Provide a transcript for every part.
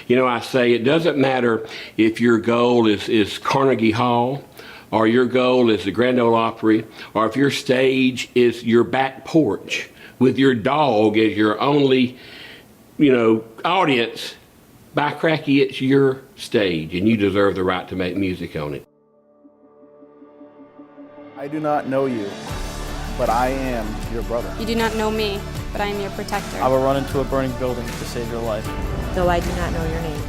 You know, I say it doesn't matter if your goal is Carnegie Hall, or your goal is the Grand Ole Opry, or if your stage is your back porch with your dog as your only, audience. By cracky, it's your stage, and you deserve the right to make music on it. I do not know you, but I am your brother. You do not know me, but I am your protector. I will run into a burning building to save your life. Though I do not know your name,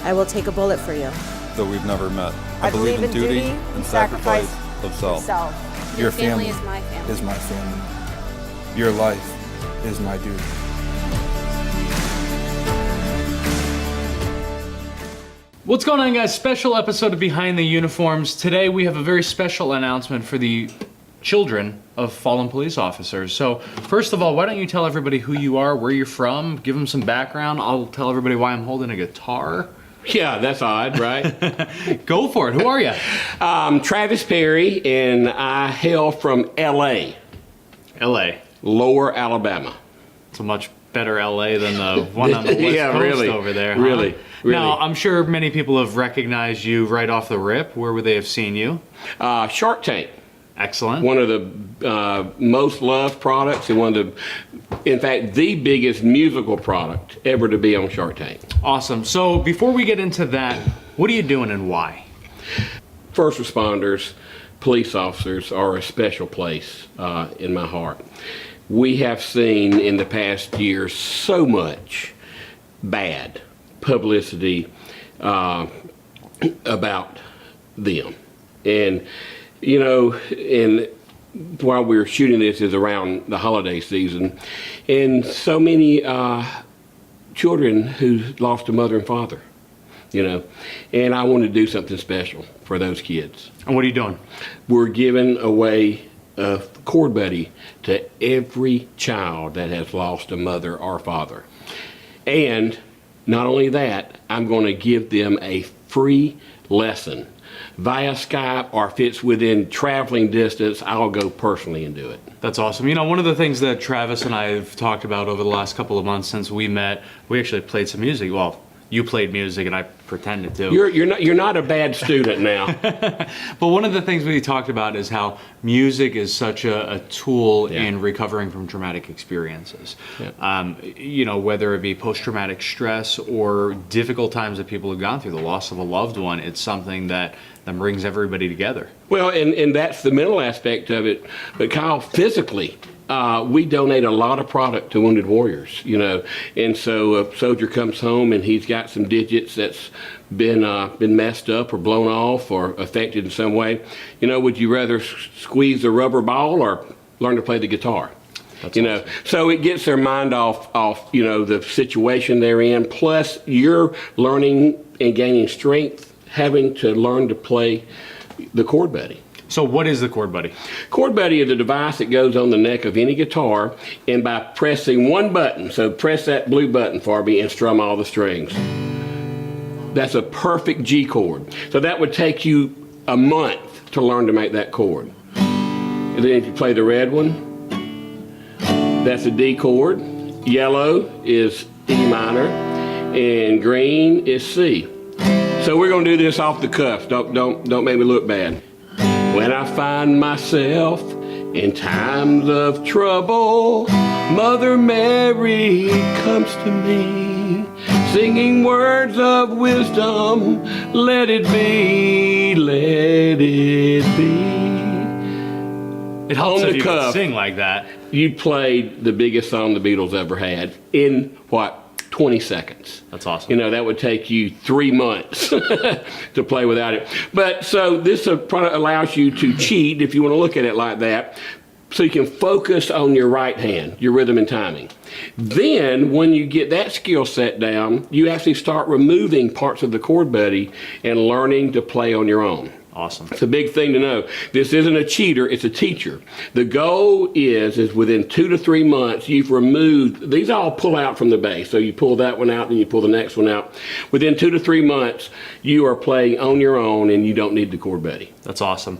I will take a bullet for you. Though we've never met, I believe in duty and sacrifice of self. Your family is my family. Is my family. Your life is my duty. What's going on, guys? Special episode of Behind the Uniforms. Today we have a very special announcement for the children of fallen police officers. So first of all, why don't you tell everybody who you are, where you're from, give them some background. I'll tell everybody why I'm holding a guitar. Yeah, that's odd, right? Go for it. Who are you? I'm Travis Perry, and I hail from L.A. L.A. Lower Alabama. It's a much better L.A. than the one on the West Yeah, Coast really, over there. Huh? Really. Now, I'm sure many people have recognized you right off the rip. Where would they have seen you? Shark Tank. Excellent. One of the most loved products, and one of the, in fact, the biggest musical product ever to be on Shark Tank. Awesome. So before we get into that, what are you doing and why? First responders, police officers are a special place in my heart. We have seen in the past year so much bad publicity about them. And, and while we're shooting this is around the holiday season, and so many children who lost a mother and father, and I want to do something special for those kids. And what are you doing? We're giving away a Cord Buddy to every child that has lost a mother or father. And not only that, I'm going to give them a free lesson via Skype, or if it's within traveling distance, I'll go personally and do it. That's awesome. One of the things that Travis and I have talked about over the last couple of months since we met, we actually played some music. Well, you played music and I pretended to. You're not a bad student now. But one of the things we talked about is how music is such a tool in recovering from traumatic experiences. Yeah. Whether it be post-traumatic stress or difficult times that people have gone through, the loss of a loved one, it's something that brings everybody together. Well, and that's the mental aspect of it. But Kyle, physically, we donate a lot of product to Wounded Warriors, and so a soldier comes home and he's got some digits that's been messed up or blown off or affected in some way. Would you rather squeeze the rubber ball or learn to play the guitar? That's awesome. So it gets their mind off the situation they're in. Plus, you're learning and gaining strength, having to learn to play the Cord Buddy. So what is the Cord Buddy? Cord Buddy is a device that goes on the neck of any guitar, and by pressing one button, so press that blue button for me and strum all the strings. That's a perfect G chord. So that would take you a month to learn to make that chord. And then if you play the red one, that's a D chord. Yellow is E minor, and green is C. So we're gonna do this off the cuff. Don't make me look bad. When I find myself in times of trouble, Mother Mary comes to me, singing words of wisdom, let it be, let it be. It helps On if the you cuff, can sing like that. You played the biggest song the Beatles ever had in 20 seconds. That's awesome. That would take you 3 months to play without it. But so this product allows you to cheat, if you want to look at it like that, so you can focus on your right hand, your rhythm and timing. Then when you get that skill set down, you actually start removing parts of the Cord Buddy and learning to play on your own. Awesome. It's a big thing to know. This isn't a cheater, it's a teacher. The goal is within 2 to 3 months, you've removed, these all pull out from the bass. So you pull that one out, then you pull the next one out. Within 2 to 3 months, you are playing on your own and you don't need the Cord Buddy. That's awesome.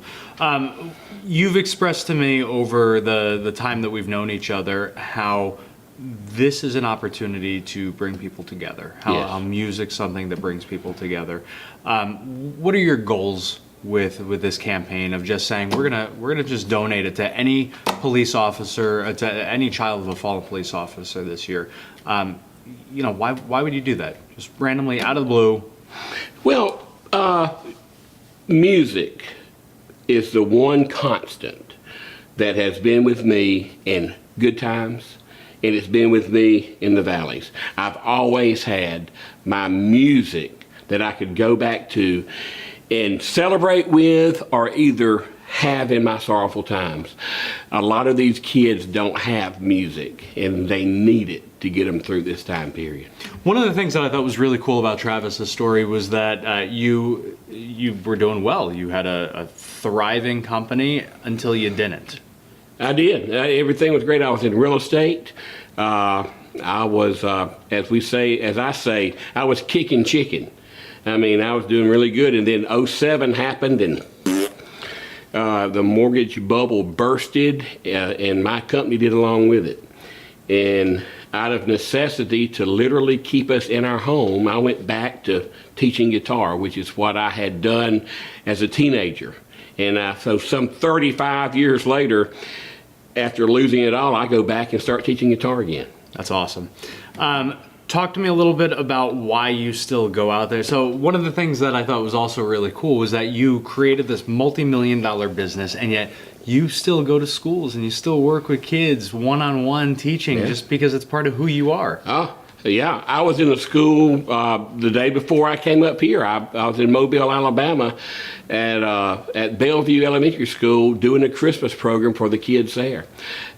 You've expressed to me over the time that we've known each other how this is an opportunity to bring people together. Yes. How music's something that brings people together. What are your goals with this campaign of just saying we're gonna just donate it to any police officer, to any child of a fallen police officer this year? You know, why would you do that? Just randomly out of the blue. Well, music is the one constant that has been with me in good times, and it's been with me in the valleys. I've always had my music that I could go back to and celebrate with, or either have in my sorrowful times. A lot of these kids don't have music, and they need it to get them through this time period. One of the things that I thought was really cool about Travis's story was that you were doing well. You had a thriving company until you didn't. I did. Everything was great. I was in real estate. I was, as I say, I was kicking chicken. I mean, I was doing really good, and then 07 happened, and the mortgage bubble bursted, and my company did along with it. And out of necessity to literally keep us in our home, I went back to teaching guitar, which is what I had done as a teenager. And so some 35 years later, after losing it all, I go back and start teaching guitar again. That's awesome. Talk to me a little bit about why you still go out there. So one of the things that I thought was also really cool was that you created this multi-million-dollar business, and yet you still go to schools and you still work with kids one-on-one teaching, just because it's part of who you are. Oh, yeah. I was in a school the day before I came up here. I was in Mobile, Alabama at Bellevue Elementary School doing a Christmas program for the kids there.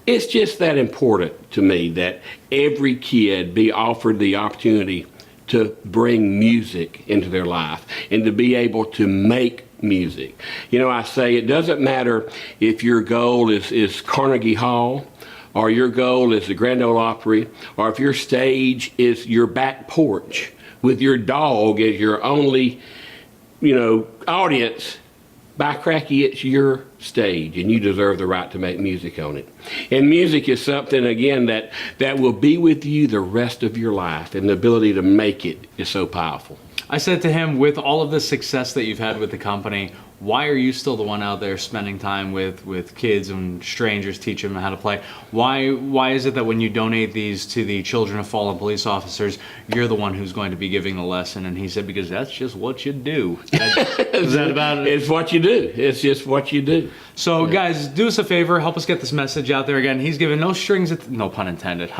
It's just that important to me that every kid be offered the opportunity to bring music into their life and to be able to make music. You know, I say it doesn't matter if your goal is Carnegie Hall, or your goal is the Grand Ole Opry, or if your stage is your back porch with your dog as your only, audience. By cracky, it's your stage, and you deserve the right to make music on it. And music is something, again, that will be with you the rest of your life, and the ability to make it is so powerful. I said to him, with all of the success that you've had with the company, why are you still the one out there spending time with kids and strangers, teaching them how to play? Why is it that when you donate these to the children of fallen police officers, you're the one who's going to be giving the lesson? And he said, because that's just what you do. Is that about it? It's what you do. It's just what you do. So guys, do us a favor, help us get this message out there. Again, he's giving no strings, no pun intended,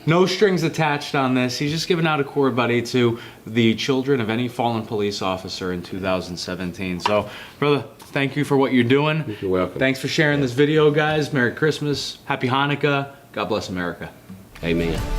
no strings attached on this. He's just giving out a cord buddy to the children of any fallen police officer in 2017. So, brother, thank you for what you're doing. You're welcome. Thanks for sharing this video, guys. Merry Christmas, Happy Hanukkah. God bless America. Amen.